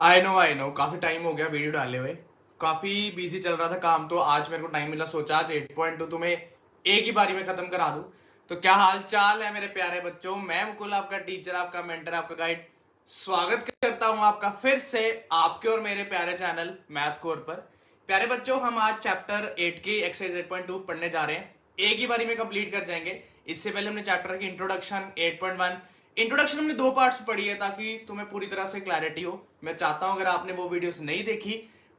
I know काफी time हो गया वीडियो डाले हुए। काफी बिजी चल रहा था काम, तो आज मेरे को टाइम मिला, सोचा आज 8.2 तुम्हें एक ही बारी में खत्म करा दूं। तो क्या हाल चाल है मेरे प्यारे बच्चों? मैं मुकुल, आपका टीचर, आपका मेंटर, आपका गाइड, स्वागत करता हूं आपका फिर से आपके और मेरे प्यारे चैनल मैथ कोर पर। प्यारे बच्चों, हम आज चैप्टर 8 की एक्सरसाइज 8.2 पढ़ने जा रहे हैं। एक ही बारी में कंप्लीट कर जाएंगे। इससे पहले हमने चैप्टर की इंट्रोडक्शन 8.1, इंट्रोडक्शन हमने दो पार्ट्स पढ़ी है ताकि तुम्हें पूरी तरह से क्लैरिटी हो। मैं चाहता हूं अगर आपने वो वीडियोस नहीं देखी,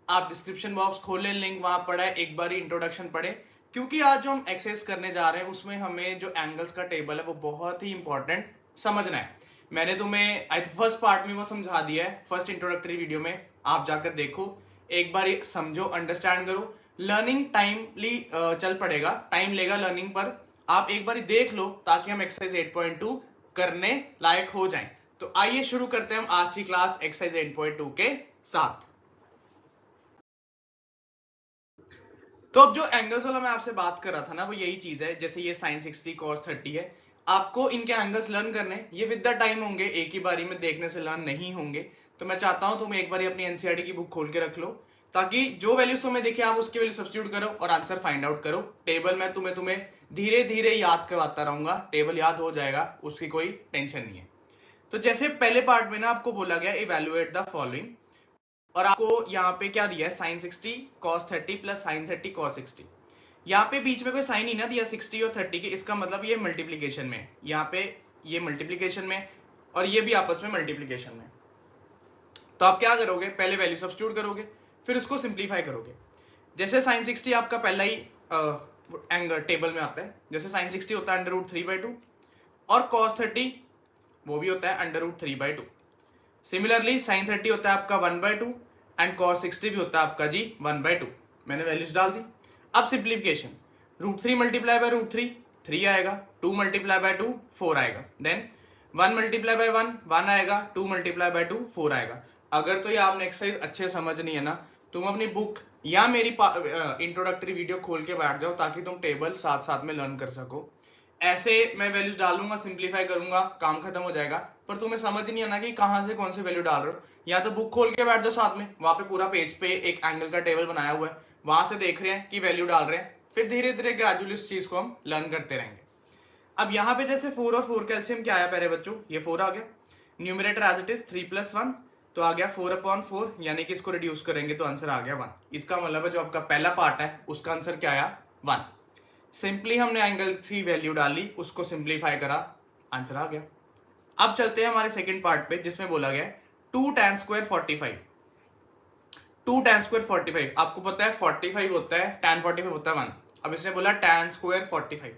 आप डिस्क्रिप्शन बॉक्स खोलें, लिंक वहां पड़ा है, एक बार इंट्रोडक्शन पढ़े। क्योंकि आज जो हम एक्सरसाइज करने जा रहे हैं उसमें हमें जो एंगल्स का टेबल है वो बहुत ही इंपॉर्टेंट समझना है। मैंने तुम्हें आई फर्स्ट पार्ट में वो समझा दिया है, फर्स्ट इंट्रोडक्टरी वीडियो में। आप जाकर देखो, एक बार समझो, अंडरस्टैंड करो। लर्निंग टाइमली चल पड़ेगा, टाइम लेगा लर्निंग पर। आप एक बार देख लो ताकि हम एक्सरसाइज 8.2 करने लायक हो जाएं। तो आइए शुरू करते हैं हम आज की क्लास एक्सरसाइज 8.2 के साथ। तो अब जो एंगल्स वाला मैं आपसे बात कर रहा था ना, वो यही चीज है। जैसे ये sin 60 cos 30 है, आपको इनके एंगल्स लर्न करने, ये विद द टाइम होंगे, एक ही बारी में देखने से लर्न नहीं होंगे। तो मैं चाहता हूं तुम एक बार अपनी एनसीईआरटी की बुक खोल के रख लो, ताकि जो वैल्यूज तुम्हें दिखे आप उसकी वैल्यू सब्स्टिट्यूट करो और आंसर फाइंड आउट करो। टेबल मैं तुम्हें धीरे धीरे याद करवाता रहूंगा, टेबल याद हो जाएगा, उसकी कोई टेंशन नहीं है। तो जैसे पहले पार्ट में ना आपको बोला गया इवेलुएट द फॉलोइंग, और आपको यहाँ पे क्या दिया है, sin 60 cos 30 plus sin 30 cos 60। यहाँ पे बीच में कोई साइन ही ना दिया 60 और 30 के, इसका मतलब ये मल्टीप्लीकेशन में, यहाँ पे ये मल्टीप्लीकेशन में और ये भी आपस में मल्टीप्लीकेशन में। तो आप क्या करोगे, पहले वैल्यू सब्स्टिट्यूट करोगे, फिर उसको सिंप्लीफाई करोगे। जैसे sin 60 आपका पहला ही एंगल टेबल में आता है। जैसे sin 60 होता है अंडर रूट 3/2 और cos 30 वो भी होता है अंडर रूट 3/2। सिमिलरली sin 30 होता है आपका 1/2 एंड cos 60 भी होता है आपका जी 1/2। मैंने वैल्यूज डाल दी। अब simplification, root 3 multiply by root 3 3 आएगा, 2 मल्टीप्लाई बाय 2 4 आएगा, देन 1 मल्टीप्लाई बाय 1 1 आएगा, 2 मल्टीप्लाई बाय 2 4 आएगा। अगर तो ये आपने एक्सरसाइज अच्छे समझनी है ना, तुम अपनी बुक या मेरी इंट्रोडक्टरी वीडियो खोल के बैठ जाओ ताकि तुम टेबल साथ साथ में लर्न कर सको। ऐसे मैं वैल्यूज डालूंगा, सिंप्लीफाई करूंगा, काम खत्म हो जाएगा। पर तुम्हें समझ नहीं आना कि कहां से कौन से वैल्यू डाल रहे हो। या तो बुक खोल के बैठ जाओ साथ में, वहां पे पूरा पेज पे एक एंगल का टेबल बनाया हुआ है, वहां से देख रहे हैं कि वैल्यू डाल रहे हैं, फिर धीरे धीरे ग्रेजुअली इस चीज को हम लर्न करते रहेंगे। अब यहाँ पे जैसे 4 और 4 कैल्सियम क्या आया प्यारे बच्चों, ये 4 आ गया। न्यूमरेटर एज इट इज 3 + 1, तो आ गया 4/4, यानी कि इसको रिड्यूस करेंगे तो आंसर आ गया 1। इसका मतलब है जो आपका पहला पार्ट है उसका आंसर क्या आया, 1। सिंपली हमने एंगल की वैल्यू डाली, उसको सिंप्लीफाई करा, आंसर आ गया। अब चलते हैं हमारे सेकंड पार्ट पे जिसमें बोला गया 2 tan स्क्वायर 45। 2 tan स्क्वायर 45, आपको पता है 45 होता है, tan 45 होता है 1। अब इसने बोला tan स्क्वायर 45,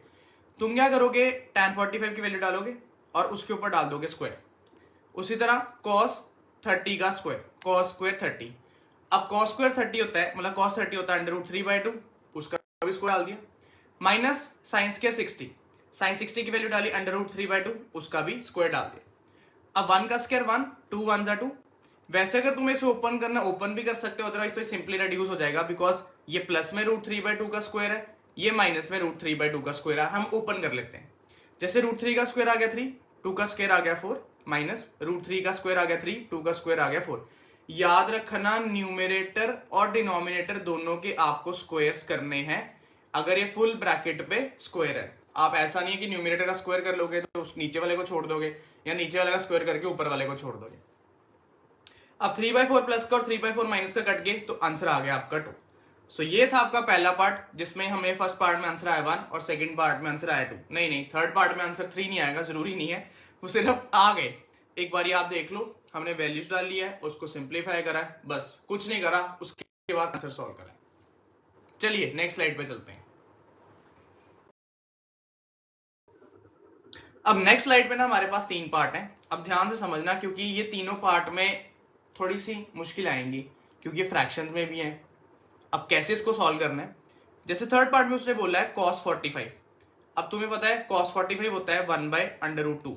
तुम क्या करोगे, tan 45 की वैल्यू डालोगे और उसके ऊपर डाल दोगे स्क्वायर। उसी तरह cos 30 का स्क्वायर, cos स्क्वायर 30। अब cos स्क्वायर 30 होता है, मतलब cos 30 होता है अंडर रूट 3/2, उसका भी स्क्वायर डाल दिया। माइनस साइन स्क्वायर 60, साइन 60 की वैल्यू डाली अंडर रूट 3/2, उसका भी स्क्वायर डाल दिया। अब 1 का स्क्वायर 1, 2 1 जा 2। वैसे अगर तुम्हें इसे ओपन करना, ओपन भी कर सकते हो, अदरवाइज तो सिंपली रिड्यूस हो जाएगा, बिकॉज ये प्लस में रूट 3/2 का स्क्वायर है, ये माइनस में रूट 3/2 का स्क्वायर है। हम ओपन कर लेते हैं। जैसे रूट 3 का स्क्वायर आ गया 3, 2 का स्क्वायर आ गया 4, माइनस रूट 3 का स्क्वायर आ गया 3, 2 का स्क्वायर आ गया 4। याद रखना न्यूमरेटर और डिनोमिनेटर दोनों के आपको स्क्वायर्स करने हैं अगर ये फुल ब्रैकेट पे स्क्वायर है। आप ऐसा नहीं है कि न्यूमरेटर का स्क्वायर कर लोगे तो उस नीचे वाले को छोड़ दोगे, या नीचे वाले का स्क्वायर करके ऊपर वाले को छोड़ दोगे। अब 3/4 प्लस का और 3/4 माइनस का कट गए तो आंसर आ गया आपका 2। सो ये था आपका पहला पार्ट जिसमें हमें फर्स्ट पार्ट में आंसर आया 1 और सेकंड पार्ट में आंसर आया 2। नहीं, थर्ड पार्ट में आंसर 3 नहीं आएगा, जरूरी नहीं है, वो सिर्फ आ गए। एक बार आप देख लो, हमने वैल्यूज डाल लिया है, उसको सिंप्लीफाई करा है, बस कुछ नहीं करा, उसके बाद आंसर सॉल्व करा है। चलिए नेक्स्ट स्लाइड पे चलते हैं। अब नेक्स्ट स्लाइड पे ना हमारे पास 3 पार्ट हैं। अब ध्यान से समझना क्योंकि ये तीनों पार्ट में थोड़ी सी मुश्किल आएंगी, क्योंकि ये फ्रैक्शंस में भी हैं। अब कैसे इसको सॉल्व करना है, जैसे थर्ड पार्ट में उसने बोला है cos 45। अब तुम्हें पता है cos 45 होता है 1/√2,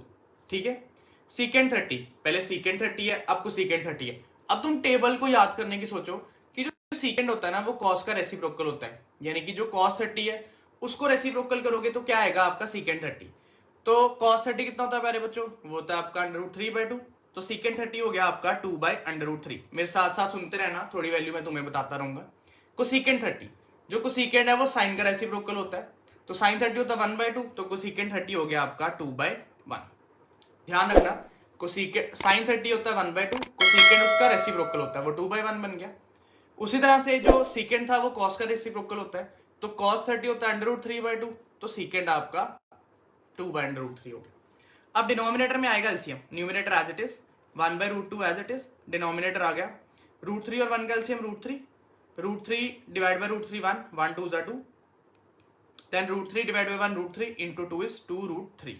ठीक है। सीकेंड 30, पहले सीकेंड 30 है, अब को सीकेंड 30 है। अब तुम टेबल को याद करने की सोचो कि जो सीकेंड होता है ना वो cos का रेसिप्रोकल होता है, यानी कि जो cos 30 है उसको रेसिप्रोकल करोगे तो क्या आएगा आपका सीकेंड 30। तो cos 30 कितना होता है प्यारे बच्चों, वो होता है आपका √3/2। तो सीकेंट 30 हो गया आपका 2/√3। मेरे साथ साथ सुनते रहना, थोड़ी वैल्यू मैं तुम्हें बताता रहूंगा। कोसीकेंट 30, जो कोसीकेंट है वो साइन का रेसिप्रोकल होता है, तो साइन 30 होता है 1/2, तो कोसीकेंट 30 हो गया आपका 2/1। ध्यान रखना, कोसीकेंट साइन 30 होता है 1/2, कोसीकेंट उसका रेसिप्रोकल होता है, वो 2/1 बन गया। उसी तरह से जो सीकेंट था वो कॉस का रेसिप्रोकल होता है, तो cos 30 होता है √3/2, तो सीकेंट आपका 2/√3 हो गया। अब डिनोमिनेटर में आएगा LCM, numerator as it is 1/√2 as it is, denominator आ गया √3 और 1 का LCM √3 divide by √3 1, 1 2 2, then √3 divide by 1 √3 into 2 is 2√3।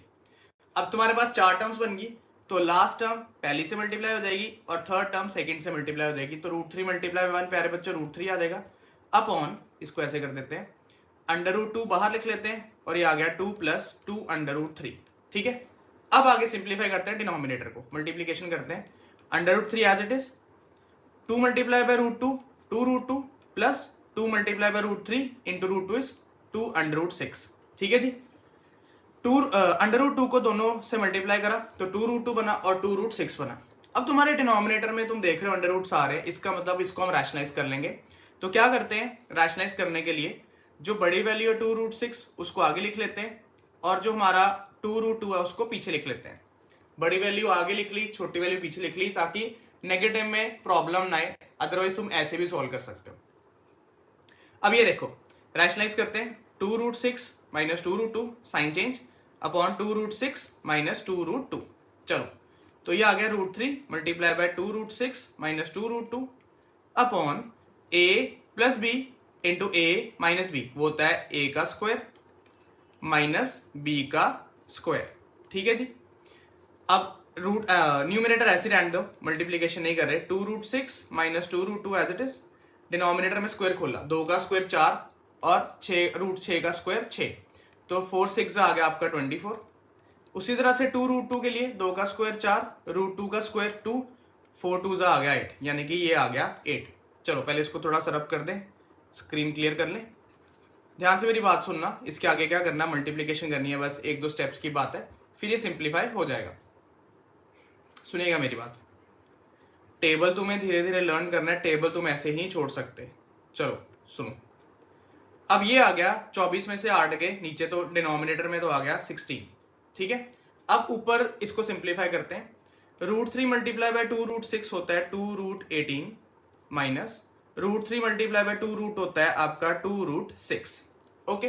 अब तुम्हारे पास चार टर्म्स बन गई, तो लास्ट टर्म पहली से मल्टीप्लाई हो जाएगी और थर्ड टर्म सेकंड से मल्टीप्लाई हो जाएगी, तो √3 मल्टीप्लाई बाय 1 प्यारे बच्चों √3 आ जाएगा, अपॉन इसको ऐसे कर देते हैं √2 बाहर लिख लेते हैं और ये आ गया 2 + 2 √3। ठीक है, अब आगे सिंप्लीफाई करते हैं डिनोमिनेटर को, मल्टीप्लीकेशन करते हैं √3 as it is, 2 multiply by √2 2√2 plus 2 multiply by √3 into √2 is 2 √6। ठीक है जी, √2 को दोनों से मल्टीप्लाई करा तो 2√2 बना और 2√6 बना। अब तुम्हारे डिनोमिनेटर में तुम देख रहे हो अंडर रूट्स आ रहे हैं, इसका मतलब इसको हम रैशनलाइज कर लेंगे। तो क्या करते हैं, रैशनलाइज करने के लिए जो बड़ी वैल्यू है 2√6 उसको आगे लिख लेते हैं और जो हमारा 2√2 है उसको पीछे लिख लेते हैं। बड़ी वैल्यू आगे लिख ली, छोटी वैल्यू पीछे लिख ली, ताकि नेगेटिव में प्रॉब्लम ना आए, अदरवाइज तुम ऐसे भी सॉल्व कर सकते हो। अब ये देखो, रैशनलाइज करते हैं 2√6 minus 2√2 sign change upon 2√6 minus 2√2। चलो, तो ये आ गया √3 multiply by 2√6 minus 2√2 upon a plus B into a minus B, वो होता है a का स्क्वायर माइनस b का स्क्वायर। ठीक है जी, अब न्यूमरेटर ऐसे रहने दो, मल्टीप्लीकेशन नहीं कर रहे, 2√6 minus 2√2 as it is, denominator में स्क्वायर खोला, 2 का स्क्वायर 4 और 6 का स्क्वायर 6, तो 4 6 आ गया आपका 24। उसी तरह से 2√2 के लिए 2 का स्क्वायर 4, √2 का स्क्वायर 2, 4 2 आ गया 8, यानी कि ये आ गया 8। चलो पहले इसको थोड़ा सा रब कर दें, स्क्रीन क्लियर कर लें। ध्यान से मेरी बात सुनना, इसके आगे क्या करना, मल्टीप्लीकेशन करनी है, बस 1-2 स्टेप्स की बात है, फिर ये सिंप्लीफाई हो जाएगा। सुनिएगा मेरी बात, टेबल तुम्हें धीरे धीरे लर्न करना है, टेबल तुम ऐसे ही छोड़ सकते। चलो सुनो, अब ये आ गया 24 में से 8 गए नीचे, तो डिनोमिनेटर में तो आ गया 16। ठीक है, अब ऊपर इसको सिंप्लीफाई करते हैं, √3 मल्टीप्लाई बाय 2√6 होता है 2√18 माइनस √3 मल्टीप्लाई बाय 2 होता है आपका 2√6। ओके,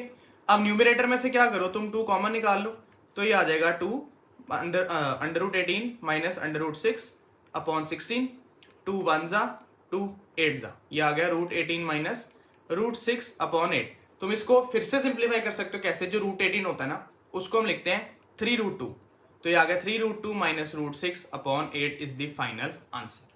अब न्यूमरेटर में से क्या करो तुम, 2 कॉमन निकाल लो, तो ये आ जाएगा 2 √18 माइनस √6 अपॉन 16, 2 1 जा 2 8 जा, ये आ गया √18 माइनस √6 अपॉन 8। तुम इसको फिर से सिंप्लीफाई कर सकते हो, कैसे, जो √18 होता है ना उसको हम लिखते हैं 3√2, तो ये आ गया 3√2 minus √6 upon 8 is the final answer.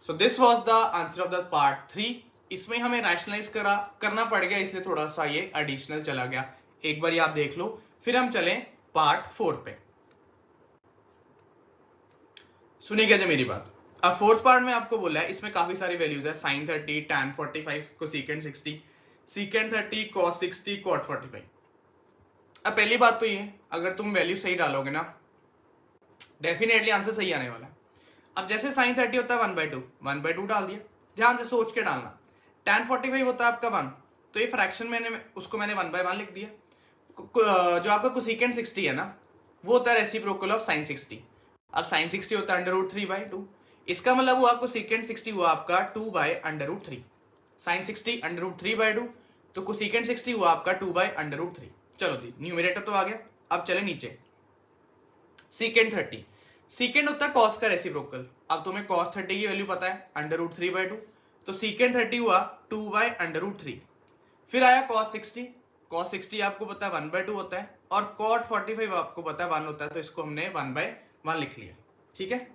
So this was the answer of the part 3। इसमें हमें रैशनलाइज करना पड़ गया, इसलिए थोड़ा सा ये एडिशनल चला गया, एक बार आप देख लो, फिर हम चलें पार्ट 4 पे। सुनिएगा जी मेरी बात, अब फोर्थ पार्ट में आपको बोला है, इसमें काफी सारी वैल्यूज है, sin 30, tan 45, cosecant 60, secant 30, cos 60, cot 45। अब पहली बात तो ये, अगर तुम वैल्यू सही डालोगे ना, डेफिनेटली आंसर सही आने वाला है। अब जैसे sin 30 होता है 1/2, 1/2 डाल दिया, ध्यान से सोच के डालना। tan 45 होता है आपका 1, तो ये फ्रैक्शन मैंने उसको 1/1 लिख दिया। जो आपका कोसेकेंट 60 है ना, वो होता है रेसिप्रोकल ऑफ sin 60। अब sin 60 होता है √3/2, इसका मतलब हुआ कोसेकेंट 60 हुआ आपका 2/√3, sin 60 √3/2, तो कोसेकेंट 60 हुआ आपका 2/√3। चलो जी, न्यूमरेटर तो आ गया, अब चले नीचे, सेकेंट 30, सेकेंड होता है cos का रेसिप्रोकल। अब तुम्हें cos 30 की वैल्यू पता है √3/2, तो सेकेंट 30 हुआ 2/√3। फिर आया cos 60, cos 60 आपको पता है 1/2 होता है, और cot 45 आपको पता है 1 होता है, तो इसको हमने 1/1 लिख लिया। ठीक है,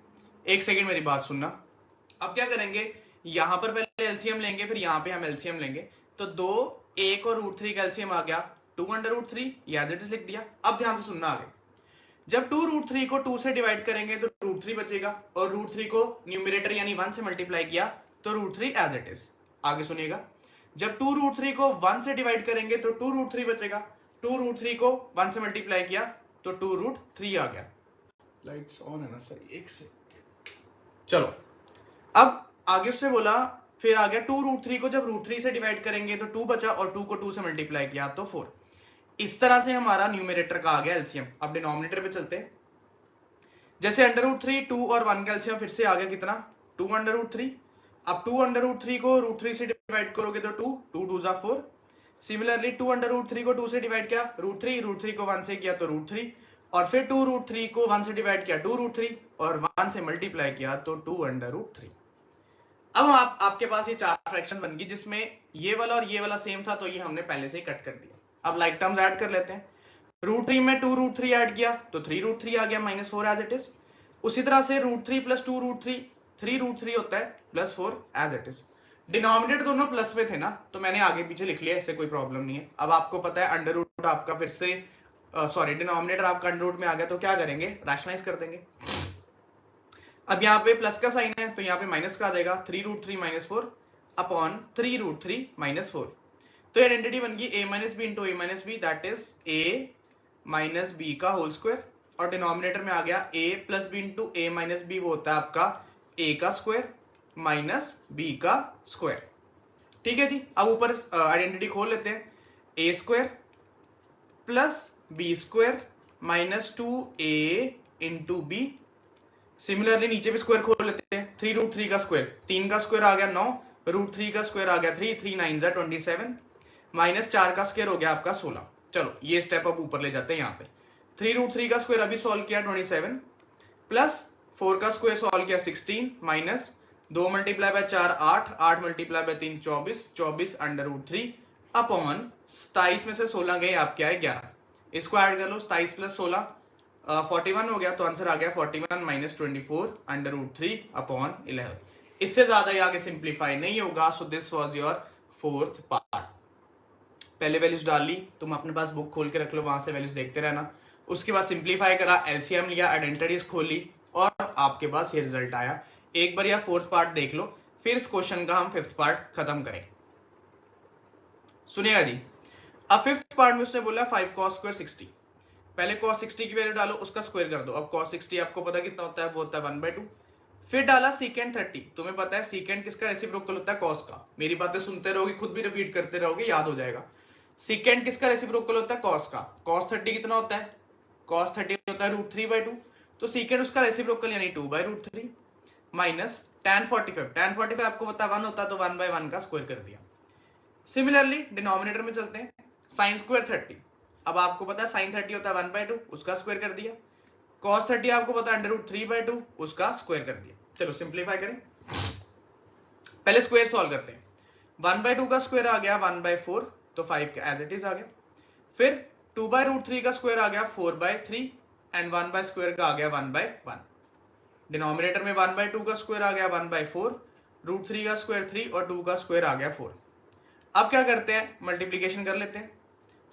एक सेकेंड मेरी बात सुनना। अब क्या करेंगे, यहां पर पहले एलसीएम लेंगे, फिर यहां पे हम एलसीएम लेंगे, तो 2 1 और √3 का एलसीएम आ गया 2/√3, एज इट इज लिख दिया। अब ध्यान से सुनना आगे, जब 2√3 को 2 से डिवाइड करेंगे तो √3 बचेगा, और √3 को न्यूमरेटर यानी 1 से मल्टीप्लाई किया तो √3 एज इट इज। आगे सुनिएगा, जब 2√3 को 1 से डिवाइड करेंगे तो 2√3 बचेगा, 2√3 को 1 से मल्टीप्लाई किया तो 2√3 आ गया। लाइट्स ऑन है ना सर, एक से चलो अब आगे उससे बोला, फिर आ गया 2√3 को जब √3 से डिवाइड करेंगे तो 2 बचा और 2 को 2 से मल्टीप्लाई किया तो 4। इस तरह से हमारा न्यूमरेटर का आ गया एलसीएम। अब डिनोमिनेटर पे चलते हैं। जैसे √3 2 और 1 का एलसीएम फिर से आ गया कितना 2√3। अब 2√3 को √3 से डिवाइड करोगे तो 2 2 2 जा 4। सिमिलरली 2√3 को 2 से डिवाइड किया √3 को 1 से किया तो √3 और फिर 2√3 को 1 से डिवाइड किया 2√3 और 1 से मल्टीप्लाई किया तो 2√3। अब आपके पास ये चार फ्रैक्शन बन गई जिसमें ये वाला और ये वाला सेम था तो ये हमने पहले से ही कट कर दिया। अब लाइक टर्म्स ऐड कर लेते हैं। √3 में 2√3 ऐड किया तो 3√3 आ गया -4 एज इट इज। उसी तरह से √3 प्लस 2√3 3√3 होता है +4 एज इट इज। डिनोमिनेटर दोनों प्लस में थे ना तो मैंने आगे पीछे लिख लिया, इससे कोई प्रॉब्लम नहीं है। अब आपको पता है अंडर रूट आपका फिर से सॉरी डिनोमिनेटर आपका अंडर रूट में आ गया तो क्या करेंगे, रैशनलाइज कर देंगे। अब यहाँ पे प्लस का साइन है तो यहाँ पे माइनस का आ जाएगा 3√3 - 4 अपॉन 3√3 - 4। तो आइडेंटिटी बन गई a - b into a - b that is a - b का होल स्क्वायर और डिनोमिनेटर में आ गया a + b into a - b वो होता है आपका a का स्क्वायर माइनस b का स्क्वायर। ठीक है जी। अब ऊपर आइडेंटिटी खोल लेते हैं, a square plus b square minus 2a into b। Similarly नीचे भी स्क्वायर खोल लेते हैं, 3√3 का स्क्वायर 3 का स्क्वायर आ गया 9 √3 का स्क्वायर आ गया 3 3 9 जा 27 माइनस 4 का स्क्वायर हो गया आपका 16। चलो ये स्टेप अब ऊपर ले जाते हैं। यहाँ पे 3√3 का स्क्वायर अभी सॉल्व किया 27 प्लस 4 का स्क्वायर सॉल्व किया 16 minus 2 multiply bye 4 8 8 multiply by 3 24 24 √3 upon 27 में से 16 गए आपके आए 11। इसको ऐड कर लो 27 प्लस 16 41 हो गया तो आंसर आ गया 41 - 24 √3 अपॉन 11। इससे ज्यादा ये आगे सिंप्लीफाई नहीं होगा। So this was your 4th part. पहले वैल्यूज डाल ली, तुम अपने पास बुक खोल के रख लो, वहां से वैल्यूज देखते रहना। उसके बाद सिंप्लीफाई करा, एलसीएम लिया, आइडेंटिटीज खोली और आपके पास ये रिजल्ट आया। एक बार या 4th पार्ट देख लो, फिर इस क्वेश्चन का हम 5th पार्ट खत्म करें। सुनिएगा जी। अब 5th पार्ट में उसने बोला 5 cos square 60। पहले cos 60 की वैल्यू डालो, उसका स्क्वायर कर दो। अब cos 60 आपको पता कितना होता है, वो होता है 1/2। फिर डाला secant 30। तुम्हें पता है secant किसका रेसिप्रोकल होता है, cos का। मेरी बातें सुनते रहोगे, खुद भी रिपीट करते रहोगे, याद हो जाएगा। secant किसका रेसिप्रोकल होता है, cos का। cos 30 कितना होता है, cos 30 होता है √3/2। तो secant उसका रेसिप्रोकल यानी 2/√3 माइनस tan 45। tan 45 आपको पता 1 होता है तो 1/1 का स्क्वायर कर दिया। सिमिलरली डिनोमिनेटर में चलते हैं, sin स्क्वायर 30। अब आपको पता है sin 30 होता है 1/2, उसका स्क्वायर कर दिया। cos 30 आपको पता है √3/2, उसका स्क्वायर कर दिया। चलो सिंप्लीफाई करें, पहले स्क्वायर सॉल्व करते हैं। 1/2 का स्क्वायर आ गया 1/4 तो 5 एज इट इज आ गया। फिर 2/√3 का स्क्वायर आ गया 4/3 एंड 1 स्क्वायर का आ गया 1/1। डिनोमिनेटर में 1/2 का स्क्वायर आ गया 1/4, √3 का स्क्वायर 3 और 2 का स्क्वायर आ गया 4। अब क्या करते हैं, मल्टीप्लीकेशन कर लेते हैं।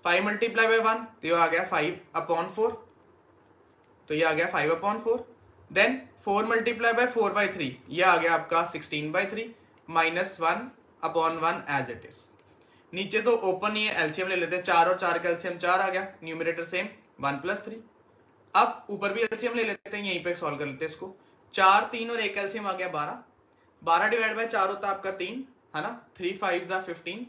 5 मल्टीप्लाई बाय 1 तो ये आ गया 5/4, तो ये आ गया 5/4। देन 4 मल्टीप्लाई बाय 4/3 ये आ गया आपका 16/3 माइनस 1/1 एज इट इज। नीचे तो ओपन ही है, एलसीएम ले लेते हैं। 4 और 4 का एलसीएम 4 आ गया, न्यूमरेटर सेम 1 + 3। अब ऊपर भी एलसीएम ले लेते हैं, यहीं पे सॉल्व कर लेते हैं इसको। 4 3 और 1 एलसीएम आ गया 12। 12 डिवाइड बाय 4 होता है आपका 3 है ना, 3 5 जा 15।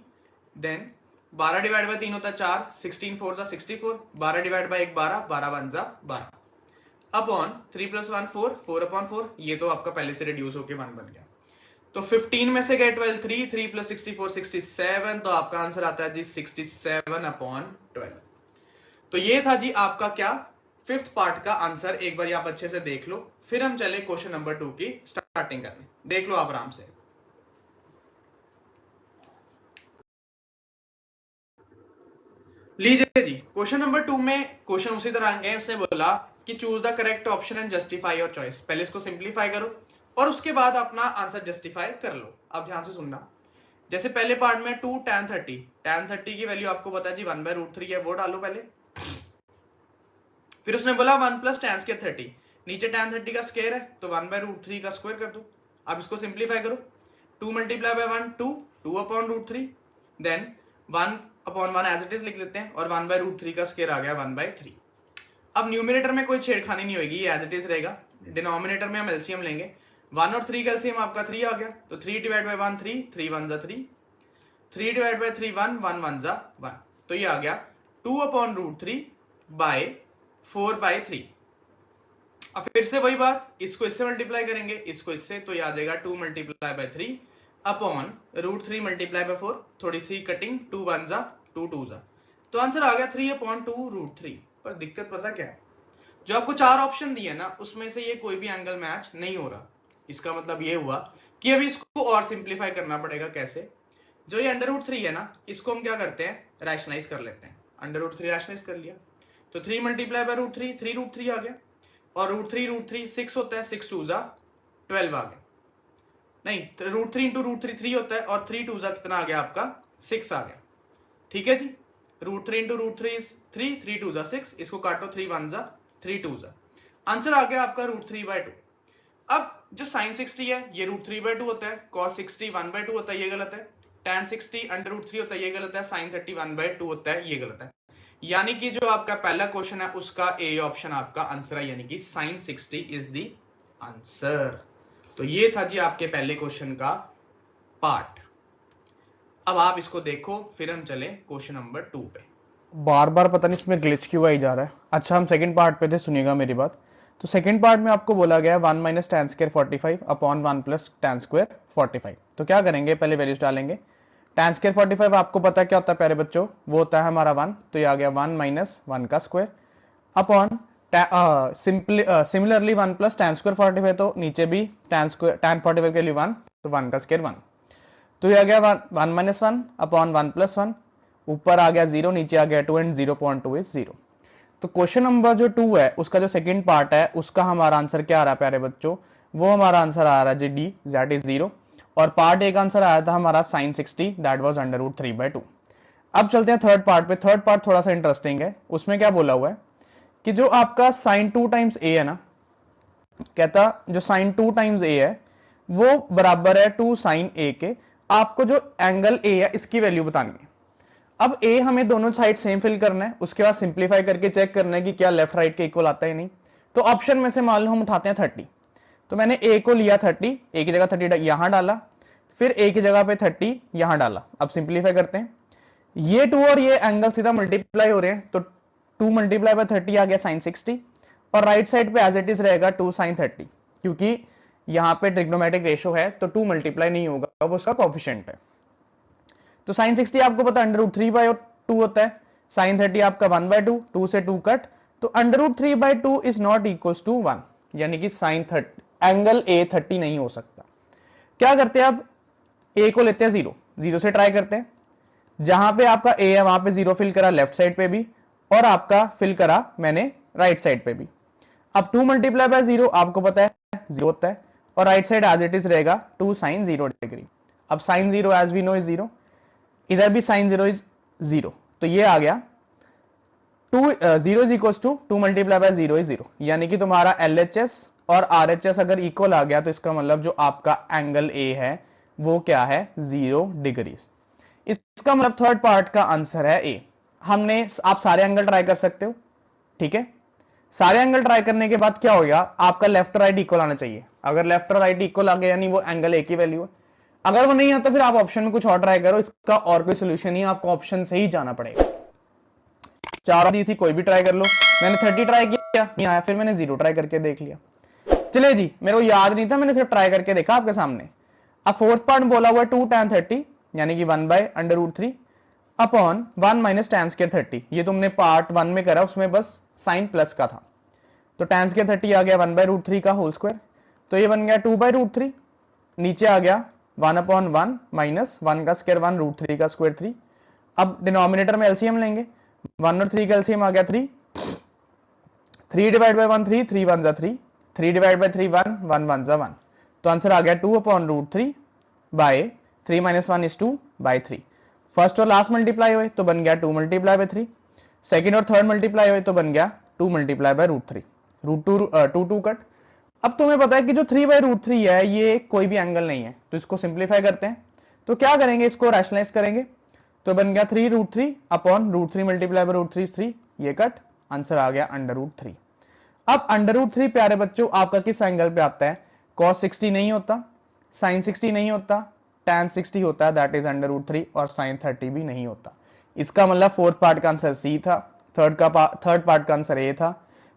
देन 12 डिवाइड बाय 3 होता है 4, 16 4 जा 64। 12 डिवाइड बाय 1 12, 12 1 जा 12 अपॉन 3 + 1 4, 4/4। ये तो आपका पहले से रिड्यूस होके 1 बन गया। तो 15 में से गए 12, 3 + 64 67, तो आपका आंसर आता है जी 67/12। तो ये था जी आपका क्या 5th पार्ट का आंसर। एक बार आप अच्छे से देख लो, फिर हम चले क्वेश्चन नंबर 2 की स्टार्टिंग करने। देख लो आप आराम से। लीजिए जी, क्वेश्चन नंबर 2 में क्वेश्चन उसी तरह है। उसने बोला कि choose the correct option and justify your choice. पहले इसको सिंप्लीफाई करो और उसके बाद अपना आंसर जस्टिफाई कर लो। अब ध्यान से सुनना। जैसे पहले पार्ट में 2 tan 30 की वैल्यू आपको पता है जी 1/√3 है, वो डालो पहले। फिर उसने बोला 1 + tan square 30। नीचे tan 30 का स्क्वायर है तो 1/√3 का स्क्वायर कर दो। अब इसको सिंप्लीफाई करो। 2 multiply by 1 2, 2/√3। Then 1/1 as it is लिख लेते हैं और 1/√3 का स्क्वायर आ गया 1/3। अब न्यूमरेटर में कोई छेड़खानी नहीं होगी, ये एज इट इज रहेगा। डिनोमिनेटर में हम एलसीएम लेंगे। 1 और 3 का एलसीएम आपका 3 आ गया, तो 3 डिवाइड बाई 1 3, 3 1 जा 3, 3 डिवाइड बाई 3 1, 1 1 जा 1, तो ये आ गया 2/√3 बाय 4/3। अब फिर से वही बात, इसको इससे मल्टीप्लाई करेंगे, इसको इससे, तो ये आ जाएगा 2 multiply by 3 upon √3 multiply bye 4, थोड़ी सी कटिंग, 2 1 जा 2 2 जा, तो आंसर आ गया 3/2√3। पर दिक्कत पता क्या है, जो आपको 4 ऑप्शन दिए ना उसमें से ये कोई भी एंगल मैच नहीं हो रहा। इसका मतलब ये हुआ कि अभी इसको और सिंप्लीफाई करना पड़ेगा। कैसे? जो ये √3 है ना, इसको हम क्या करते हैं, रैशनलाइज कर लेते हैं। √3 रैशनलाइज कर लिया, तो 3 मल्टीप्लाई बाय √3, 3√3 आ गया, और √3 6 होता है, 6 2 जा 12 आ गया, नहीं √3 इंटू √3 3 होता है, और 3 2 जा कितना आ गया आपका, 6 आ गया। ठीक है जी, √3 इंटू √3 3, 3 2 जा 6, इसको काटो, 3 1 जा 3 2 जा, आंसर आ गया आपका √3/2। अब जो sin 60 है ये √3/2 होता है, cos 60 1/2 होता है, ये गलत है, tan 60 √3 होता है, ये गलत है, sin 30 1/2 होता है, ये गलत है। यानी कि जो आपका पहला क्वेश्चन है उसका ए ऑप्शन आपका आंसर है, यानी कि sin 60 इज द आंसर। तो ये था जी आपके पहले क्वेश्चन का पार्ट। अब आप इसको देखो, फिर हम चले क्वेश्चन नंबर 2 पे। बार बार पता नहीं इसमें ग्लिच क्यों आई जा रहा है। अच्छा, हम सेकंड पार्ट पे थे, सुनिएगा मेरी बात। तो सेकंड पार्ट में आपको बोला गया है 1 minus tan square 45 upon 1 plus tan square 45। तो क्या करेंगे, पहले वैल्यूज डालेंगे। tan स्क्वायर 45 आपको पता है क्या होता है प्यारे बच्चों, वो होता है हमारा 1, तो ये आ गया 1 माइनस 1 का square upon similarly 1 plus tan square 45, तो नीचे भी tan 45 के लिए 1, तो 1 का स्क्वायर 1, तो ये आ गया 1 माइनस 1 अपॉन 1 प्लस 1, ऊपर आ गया 0, नीचे आ गया 2 एंड 0.2 इज 0। तो क्वेश्चन नंबर जो 2 है उसका जो सेकंड पार्ट है उसका हमारा आंसर क्या आ रहा है प्यारे बच्चों, वो हमारा आंसर आ रहा है जी डी, दैट इज 0। और पार्ट ए का आंसर आया था हमारा sin 60, दैट वाज √3/2। अब चलते हैं थर्ड पार्ट पे। थर्ड पार्ट थोड़ा सा इंटरेस्टिंग है। उसमें क्या बोला हुआ है कि जो आपका sin 2 टाइम्स a है ना, कहता जो sin 2 टाइम्स a है वो बराबर है 2 sin a के। आपको जो एंगल a है इसकी वैल्यू बतानी है। अब a हमें दोनों साइड सेम फिल करना है, उसके बाद सिंप्लीफाई करके चेक करना है कि क्या लेफ्ट राइट के इक्वल आता है नहीं। तो ऑप्शन में से मान लो हम उठाते हैं 30, तो मैंने a को लिया 30, a की जगह 30 यहां डाला, फिर a की जगह पे 30 यहां डाला। अब सिंप्लीफाई करते हैं, ये 2 और ये एंगल सीधा मल्टीप्लाई हो रहे हैं, तो 2 मल्टीप्लाई बाय 30 आ गया sin 60, और राइट साइड पे एज इट इज रहेगा 2 sin 30, क्योंकि यहां पे ट्रिग्नोमेट्रिक रेशियो है तो 2 मल्टीप्लाई नहीं होगा, वो उसका कोएफिशिएंट है। तो sin 60 आपको पता √3/2 होता है, sin 30 आपका 1/2, 2 से 2 कट, तो √3/2 इज नॉट इक्वल्स टू 1, यानी कि sin 30 एंगल a 30 नहीं हो सकता। क्या करते हैं, अब a को लेते हैं 0, 0 से ट्राई करते हैं। जहां पे आपका a है वहां पे 0 फिल करा लेफ्ट साइड पे भी, और आपका फिल करा मैंने राइट साइड पे भी। अब 2 मल्टीप्लाई बाय 0 आपको पता है 0 होता है, और right side as it is रहेगा 2 sin 0 डिग्री। अब sin 0 as we know is 0, इधर भी sin 0 इज 0, तो ये आ गया 0 is equal to 2 multiply by 0 is 0, यानी कि तुम्हारा LHS और RHS अगर इक्वल आ गया तो इसका मतलब जो आपका एंगल A है वो क्या है, 0 डिग्री। इसका मतलब थर्ड पार्ट का आंसर है A। हमने, आप सारे एंगल ट्राई कर सकते हो, ठीक है। सारे एंगल ट्राई करने के बाद क्या होगा, आपका लेफ्ट राइट इक्वल आना चाहिए। अगर लेफ्ट राइट इक्वल आ गया यानी वो एंगल A की वैल्यू है। अगर वो नहीं आता फिर आप ऑप्शन में कुछ और ट्राई करो, इसका और कोई सोल्यूशन नहीं है, आपको ऑप्शन से ही जाना पड़ेगा। चार दी थी, कोई भी ट्राई कर लो। मैंने 30 ट्राई किया, नहीं आया, फिर मैंने 0 ट्राई करके देख लिया। चले जी, मेरे को याद नहीं था, मैंने सिर्फ ट्राई करके देखा आपके सामने। अब फोर्थ पार्ट बोला हुआ है 2 tan 30, यानी कि 1/√3 अपॉन 1 माइनस tan स्क्वायर 30। ये तुमने पार्ट 1 में करा, उसमें बस साइन प्लस का था। तो tan स्क्वायर 30 आ गया 1/√3 का होल स्क्वायर, तो ये बन गया 2/√3, नीचे आ गया 1/1 माइनस 1 का स्क्वायर 1, √3 का स्क्वायर 3। अब डिनोमिनेटर में एलसीएम लेंगे, 1 और 3 का एलसीएम आ गया 3, 3 डिवाइड बाय 1 3, 3 1 जा 3, 3 डिवाइड बाय 3 1, 1 1 जा 1, तो आंसर आ गया 2/√3 by 3 minus 1 is 2 by 3। First और लास्ट मल्टीप्लाई हुए तो बन गया 2 मल्टीप्लाई बाय 3, सेकंड और थर्ड मल्टीप्लाई हुए तो बन गया 2 मल्टीप्लाई बाय √3, √2 कट। अब तुम्हें पता है कि जो 3/√3 है ये कोई भी एंगल नहीं है, तो इसको सिंप्लीफाई करते हैं। तो क्या करेंगे, इसको रैशनलाइज करेंगे, तो बन गया 3√3 अपॉन √3 मल्टीप्लाई बाय √3 इज 3, ये कट, आंसर आ गया √3। अब √3 प्यारे बच्चों आपका किस एंगल पे आता है, cos 60 नहीं होता, sin 60 नहीं होता, tan 60 होता है, दैट इज √3, और sin 30 भी नहीं होता। इसका मतलब फोर्थ पार्ट का आंसर सी था, थर्ड पार्ट का आंसर ए था,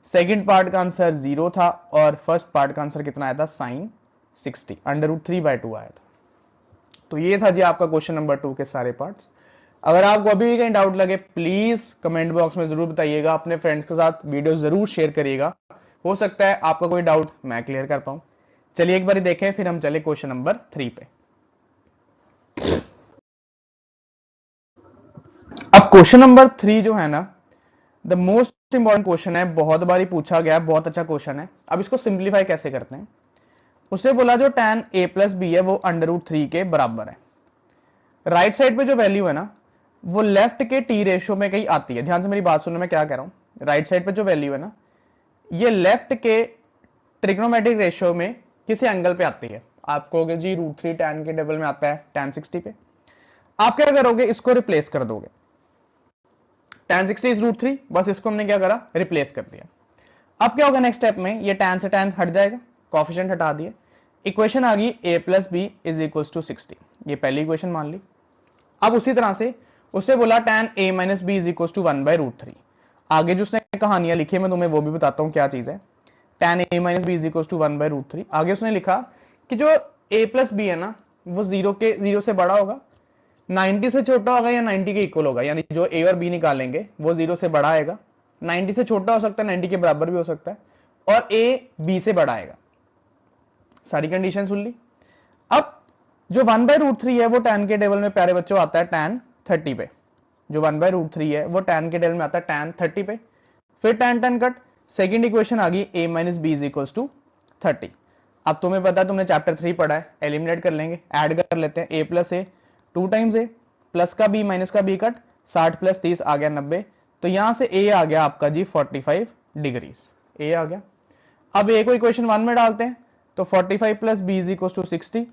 सेकंड पार्ट का आंसर 0 था, और फर्स्ट पार्ट का आंसर कितना आया था, sin 60, √3/2 आया था। तो ये था जी आपका क्वेश्चन नंबर 2 के सारे पार्ट्स। अगर आपको अभी भी कहीं डाउट लगे प्लीज कमेंट बॉक्स में जरूर बताइएगा, अपने फ्रेंड्स के साथ वीडियो जरूर शेयर करिएगा, हो सकता है आपका कोई डाउट मैं क्लियर कर पाऊं। चलिए एक बार देखें, फिर हम चले क्वेश्चन नंबर 3 पे। अब क्वेश्चन नंबर 3 जो है ना, द मोस्ट इंपॉर्टेंट क्वेश्चन है, बहुत बारी पूछा गया, बहुत अच्छा क्वेश्चन है। अब इसको सिंप्लीफाई कैसे करते हैं, उसे बोला जो tan a प्लस बी है वो √3 के बराबर है। राइट साइड पे जो वैल्यू है ना वो लेफ्ट के टी रेशियो में कहीं आती है। ध्यान से मेरी बात सुनना, मैं क्या कह रहा हूं। राइट साइड पे जो वैल्यू है ना ये लेफ्ट के ट्रिग्नोमेट्रिक रेशियो में किसी एंगल पे आती है। आप कहोगे जी √3 tan के टेबल में आता है tan 60 पे। आप क्या करोगे, इसको रिप्लेस कर दोगे। tan 60 इज √3, बस इसको हमने क्या करा, रिप्लेस कर दिया। अब क्या होगा नेक्स्ट स्टेप में, ये tan से tan हट जाएगा, कोएफिशिएंट हटा दिए, इक्वेशन आ गई a plus B is equal to 60। ये पहली इक्वेशन मान ली। अब उसी तरह से उससे बोला tan a minus B is equal to 1/√3। आगे जो उसने कहानियां लिखी है मैं तुम्हें वो भी बताता हूं क्या चीज है। tan a minus B is equal to 1/√3। आगे उसने लिखा कि जो a प्लस बी है ना वो 0 से बड़ा होगा, 90 से छोटा होगा, या 90 के इक्वल होगा। यानी जो a और b निकालेंगे वो 0 से बड़ा आएगा, 90 से छोटा हो सकता है, 90 के बराबर भी हो सकता है, और a b से बड़ा आएगा। सारी कंडीशन सुन ली। अब जो 1/√3 है वो tan के टेबल में प्यारे बच्चों आता है tan 30 पे। जो 1/√3 है वो tan के टेबल में आता है tan 30 पे। फिर tan कट, सेकंड इक्वेशन आ गई a minus B is equal to 30। अब तुम्हें पता है, तुमने चैप्टर 3 पढ़ा है, एलिमिनेट कर लेंगे, ऐड कर लेते हैं। a plus A 2 times a plus का b माइनस का b कट, 60 प्लस 30 आ गया 90। तो यहां से a आ गया आपका जी 45 डिग्रीज, a आ गया। अब a को इक्वेशन 1 में डालते हैं, तो 45 plus B is equal to 60।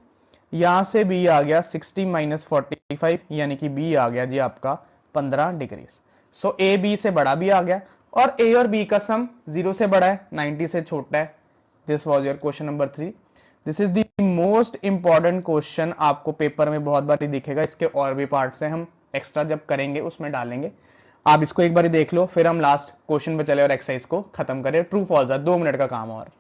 यहां से b आ गया 60 माइनस 45, यानी कि b आ गया जी आपका 15 डिग्रीज। सो a b से बड़ा भी आ गया, और a और b का सम 0 से बड़ा है, 90 से छोटा है। This was your question number 3। This is the most important question, आपको पेपर में बहुत बार दिखेगा। इसके और भी पार्ट्स हैं, हम एक्स्ट्रा जब करेंगे उसमें डालेंगे। आप इसको एक बार देख लो, फिर हम लास्ट क्वेश्चन पे चले और एक्सरसाइज को खत्म करें। ट्रू फॉल्स है, 2 मिनट का काम और।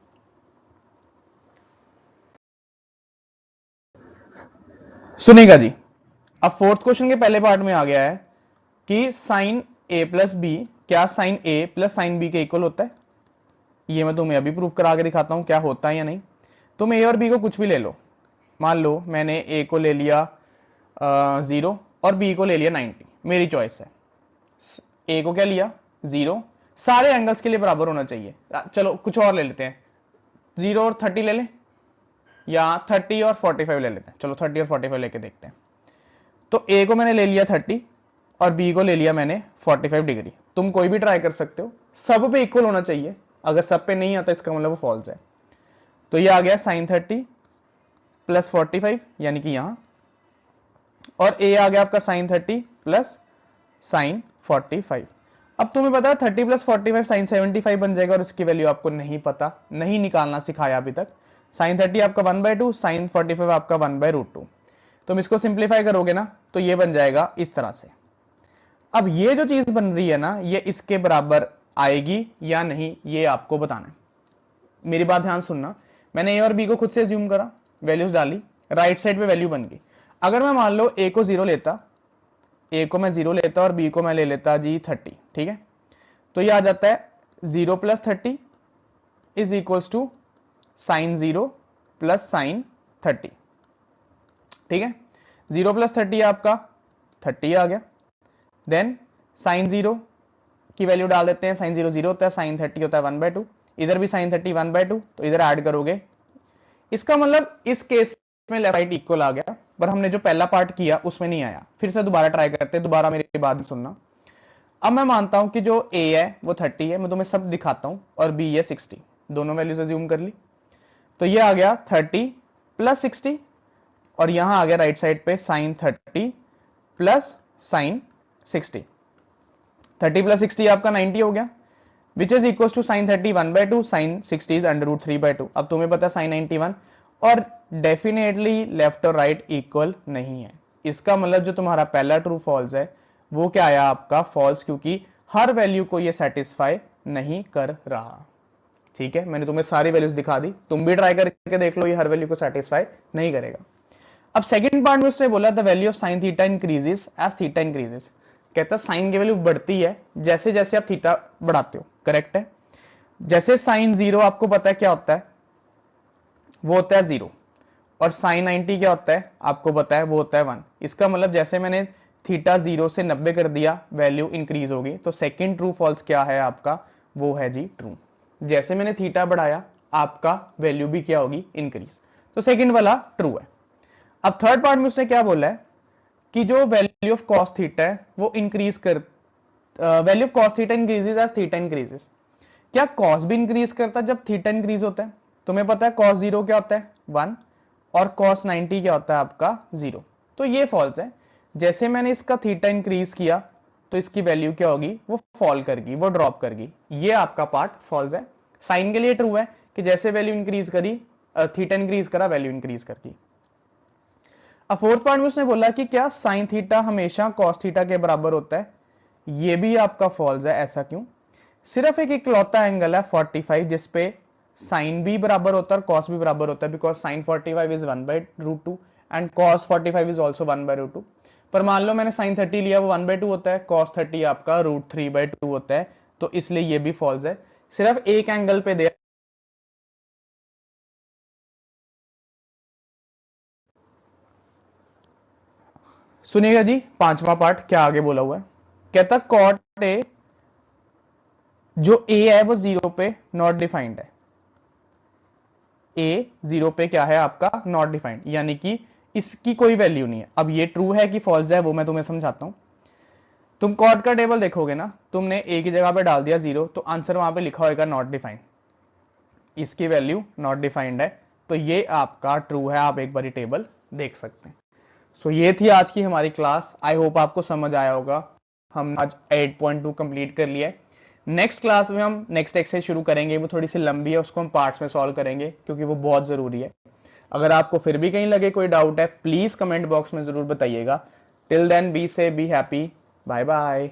सुनिएगा जी, अब फोर्थ क्वेश्चन के पहले पार्ट में आ गया है कि साइन a प्लस बी, क्या sine a plus sine B के इक्वल होता है। ये मैं तुम्हें अभी प्रूफ करा के दिखाता हूं क्या होता है या नहीं। तुम a और b को कुछ भी ले लो, मान लो मैंने a को ले लिया 0 और b को ले लिया 90, मेरी चॉइस है। a को क्या लिया 0, सारे एंगल्स के लिए बराबर होना चाहिए। चलो कुछ और ले लेते हैं, 0 और 30 ले लें, या 30 और 45 ले लेते हैं। चलो 30 और 45 लेके देखते हैं। तो a को मैंने ले लिया 30 और b को ले लिया मैंने 45 डिग्री। तुम कोई भी ट्राई कर सकते हो, सब पे इक्वल होना चाहिए। अगर सब पे नहीं आता इसका मतलब वो फॉल्स है। तो ये आ गया sin 30 प्लस 45, यानी कि यहां, और a आ गया आपका sin 30 प्लस sin 45। अब तुम्हें पता है 30 प्लस 45 sin 75 बन जाएगा, और इसकी वैल्यू आपको नहीं पता, नहीं निकालना सिखाया अभी तक। sin 30 आपका 1/2, sin 45 आपका 1/√2। तुम इसको सिंप्लीफाई करोगे ना तो ये बन जाएगा इस तरह से। अब ये जो चीज बन रही है ना ये इसके बराबर आएगी या नहीं, ये आपको बताना है। मेरी बात ध्यान सुनना, मैंने a और b को खुद से अज्यूम करा, वैल्यूज डाली, राइट साइड पे वैल्यू बन गई। अगर मैं मान लो a को 0 लेता, a को मैं 0 लेता और b को मैं ले लेता जी 30, ठीक है, तो ये आ जाता है 0 plus 30 is equals to sine 0 plus sine 30, ठीक है। 0 प्लस 30 आपका 30 आ गया, देन साइन 0 की वैल्यू डाल देते हैं, साइन 0 0 होता है, साइन 30 होता है 1/2, इधर भी साइन 30 1/2, तो इधर ऐड करोगे। इसका मतलब इस केस में लेफ्ट राइट इक्वल आ गया, पर हमने जो पहला पार्ट किया उसमें नहीं आया। फिर से दोबारा ट्राई करते हैं, दोबारा मेरी बात सुनना। अब मैं मानता हूं कि जो a है वो 30 है, मैं तुम्हें सब दिखाता हूं, और b है 60, दोनों वैल्यूज अज्यूम कर ली। तो ये आ गया 30 प्लस 60, और यहां आ गया राइट साइड पे साइन 30 प्लस साइन 60। 30 प्लस 60 आपका 90 हो गया, which is equal to sine 30 1/2, sine 60 is √3/2। अब तुम्हें पता है साइन 90 1, और डेफिनेटली लेफ्ट और राइट इक्वल नहीं है। इसका मतलब जो तुम्हारा पहला ट्रू फॉल्स है वो क्या आया आपका फॉल्स, क्योंकि हर वैल्यू को ये सेटिस्फाई नहीं कर रहा। ठीक है, मैंने तुम्हें सारी वैल्यूज दिखा दी, तुम भी ट्राई करके देख लो, ये हर वैल्यू को सेटिस्फाई नहीं करेगा। अब सेकंड पार्ट में उसने बोला the value of sine theta increases as theta increases. कहता साइन की वैल्यू बढ़ती है जैसे जैसे आप थीटा बढ़ाते हो। करेक्ट है। जैसे साइन 0 आपको पता है क्या होता है, वो होता है 0, और साइन 90 क्या होता है आपको पता है, वो होता है 1। इसका मतलब जैसे मैंने थीटा 0 से 90 कर दिया वैल्यू इंक्रीज होगी। तो सेकंड ट्रू फॉल्स क्या है आपका, वो है जी ट्रू। जैसे मैंने थीटा बढ़ाया आपका वैल्यू भी क्या होगी, इंक्रीज। तो सेकंड वाला ट्रू है। अब थर्ड पार्ट में उसने क्या बोला है कि जो वैल्यू ऑफ कॉस थीटा है वो इंक्रीज कर, value of cos theta increases as theta increases. क्या कॉस भी इंक्रीज करता है जब थीटा इंक्रीज होता है? तुम्हें पता है कॉस 0 क्या होता है 1, और कॉस 90 क्या होता है आपका 0। तो ये फॉल्स है। जैसे मैंने इसका थीटा इंक्रीज किया तो इसकी वैल्यू क्या होगी, वो फॉल करगी, वो ड्रॉप करगी। ये आपका पार्ट फॉल्स है। साइन के लिए ट्रू है कि जैसे वैल्यू इंक्रीज करी, थीटा इंक्रीज करा, वैल्यू इंक्रीज करगी। अब फोर्थ पार्ट में उसने बोला कि क्या साइन थीटा हमेशा कॉस थीटा के बराबर होता है? ये भी आपका फॉल्स है। ऐसा क्यों? सिर्फ एक इकलौता एंगल है 45 जिसपे साइन भी बराबर होता है और कॉस भी बराबर होता है, because sign 45 is 1/√2 and cos 45 is also 1/√2। पर मान लो मैंने साइन 30 लिया, वो 1/2 होता है, कॉस 30 आपका √3/2 होता है, तो इसलिए ये भी फॉल्स है। सिर्फ एक एंगल पे दे। सुनिएगा जी, पांचवा पार्ट क्या आगे बोला हुआ है। कहता कॉट ए, जो ए है वो 0 पे नॉट डिफाइंड है। ए 0 पे क्या है आपका, नॉट डिफाइंड, यानी कि इसकी कोई वैल्यू नहीं है। अब ये ट्रू है कि फॉल्स है वो मैं तुम्हें समझाता हूं। तुम कॉट का टेबल देखोगे ना, तुमने ए की जगह पे डाल दिया 0, तो आंसर वहां पे लिखा होगा नॉट डिफाइंड, इसकी वैल्यू नॉट डिफाइंड है। तो ये आपका ट्रू है, आप एक बार टेबल देख सकते हैं। सो ये थी आज की हमारी क्लास। आई होप आपको समझ आया होगा। हम आज 8.2 कंप्लीट कर लिया है। नेक्स्ट क्लास में हम नेक्स्ट एक्सरसाइज शुरू करेंगे, वो थोड़ी सी लंबी है, उसको हम पार्ट्स में सॉल्व करेंगे क्योंकि वो बहुत जरूरी है। अगर आपको फिर भी कहीं लगे कोई डाउट है, प्लीज कमेंट बॉक्स में जरूर बताइएगा। टिल देन बी से बी हैप्पी, बाय बाय।